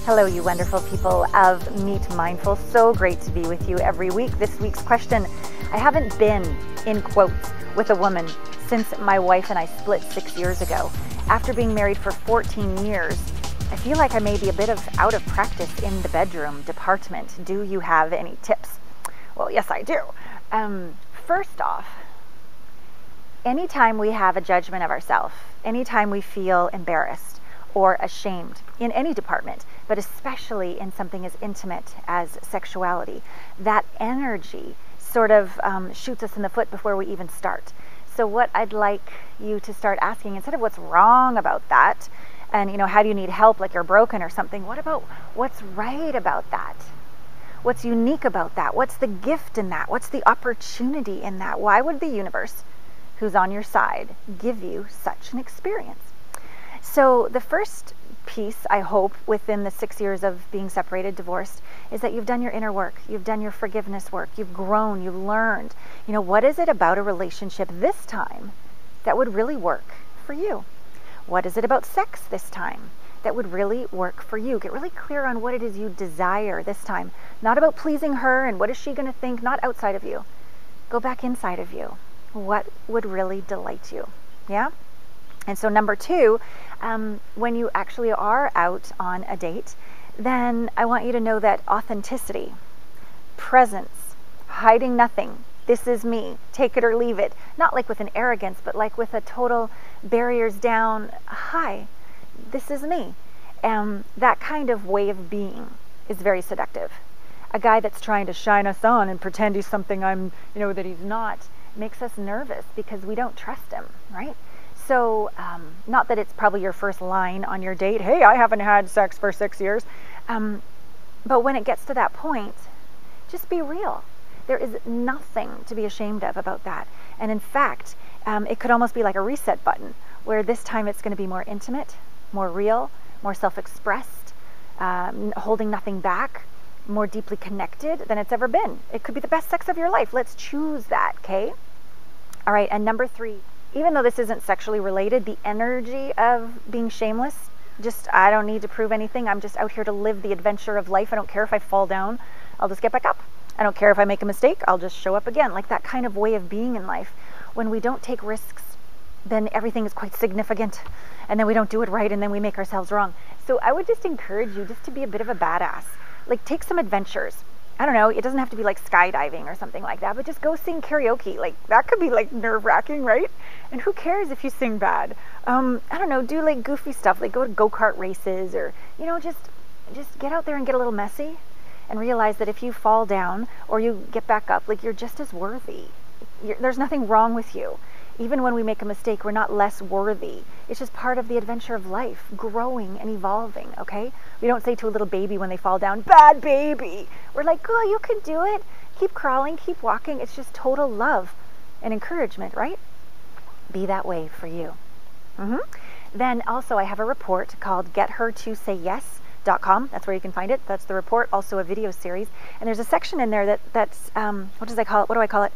Hello, you wonderful people of Meet Mindful. So great to be with you every week. This week's question: I haven't been, in quotes, with a woman since my wife and I split 6 years ago. After being married for 14 years, I feel like I may be a bit of out of practice in the bedroom department. Do you have any tips? Well, yes, I do. First off, anytime we have a judgment of ourselves, anytime we feel embarrassed or ashamed in any department, but especially in something as intimate as sexuality, that energy sort of shoots us in the foot before we even start. So what I'd like you to start asking, instead of what's wrong about that, and how do you need help, like you're broken or something, what about what's right about that? What's unique about that? What's the gift in that? What's the opportunity in that? Why would the universe, who's on your side, give you such an experience? So the first piece, I hope, within the 6 years of being separated, divorced, is that you've done your inner work. You've done your forgiveness work. You've grown. You've learned. What is it about a relationship this time that would really work for you? What is it about sex this time that would really work for you? Get really clear on what it is you desire this time. Not about pleasing her and what is she going to think, not outside of you. Go back inside of you. What would really delight you? Yeah? And so number two, when you actually are out on a date, then I want you to know that authenticity, presence, hiding nothing, this is me, take it or leave it, not like with an arrogance, but like with a total barriers down, hi, this is me. That kind of way of being is very seductive. A guy that's trying to shine us on and pretend he's something that he's not, makes us nervous because we don't trust him, right? So, not that it's probably your first line on your date, hey, I haven't had sex for 6 years. But when it gets to that point, just be real. There is nothing to be ashamed of about that. And in fact, it could almost be like a reset button, where this time it's going to be more intimate, more real, more self-expressed, holding nothing back, more deeply connected than it's ever been. It could be the best sex of your life. Let's choose that, okay? All right, and number three, even though this isn't sexually related, the energy of being shameless, I don't need to prove anything. I'm just out here to live the adventure of life. I don't care if I fall down. I'll just get back up. I don't care if I make a mistake. I'll just show up again. Like that kind of way of being in life. When we don't take risks, then everything is quite significant. And then we don't do it right, and then we make ourselves wrong. So I would just encourage you just to be a bit of a badass. Like, take some adventures. I don't know, it doesn't have to be like skydiving or something like that, but just go sing karaoke. Like, that could be like nerve-wracking, right? And who cares if you sing bad? I don't know, do like goofy stuff, like go to go-kart races, or, just get out there and get a little messy and realize that if you fall down or you get back up, like, you're just as worthy. There's nothing wrong with you. Even when we make a mistake, we're not less worthy. It's just part of the adventure of life, growing and evolving, okay? We don't say to a little baby when they fall down, bad baby. We're like, oh, you can do it. Keep crawling, keep walking. It's just total love and encouragement, right? Be that way for you. Then also I have a report called gethertosayyes.com. That's where you can find it. That's the report, also a video series. And there's a section in there that's, what do I call it?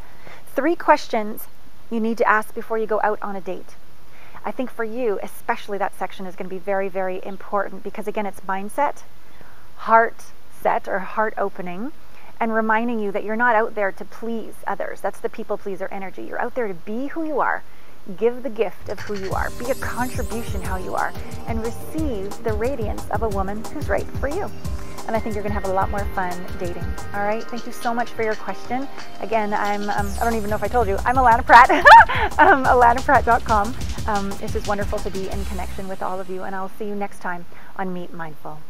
3 questions you need to ask before you go out on a date. I think for you, especially, that section is going to be very, very important because, again, it's mindset, heart set or heart opening, and reminding you that you're not out there to please others. That's the people pleaser energy. You're out there to be who you are, give the gift of who you are, be a contribution how you are, and receive the radiance of a woman who's right for you. And I think you're going to have a lot more fun dating. All right. Thank you so much for your question. Again, I don't even know if I told you, I'm Allana Pratt, AllanaPratt.com. It's just wonderful to be in connection with all of you. And I'll see you next time on Meet Mindful.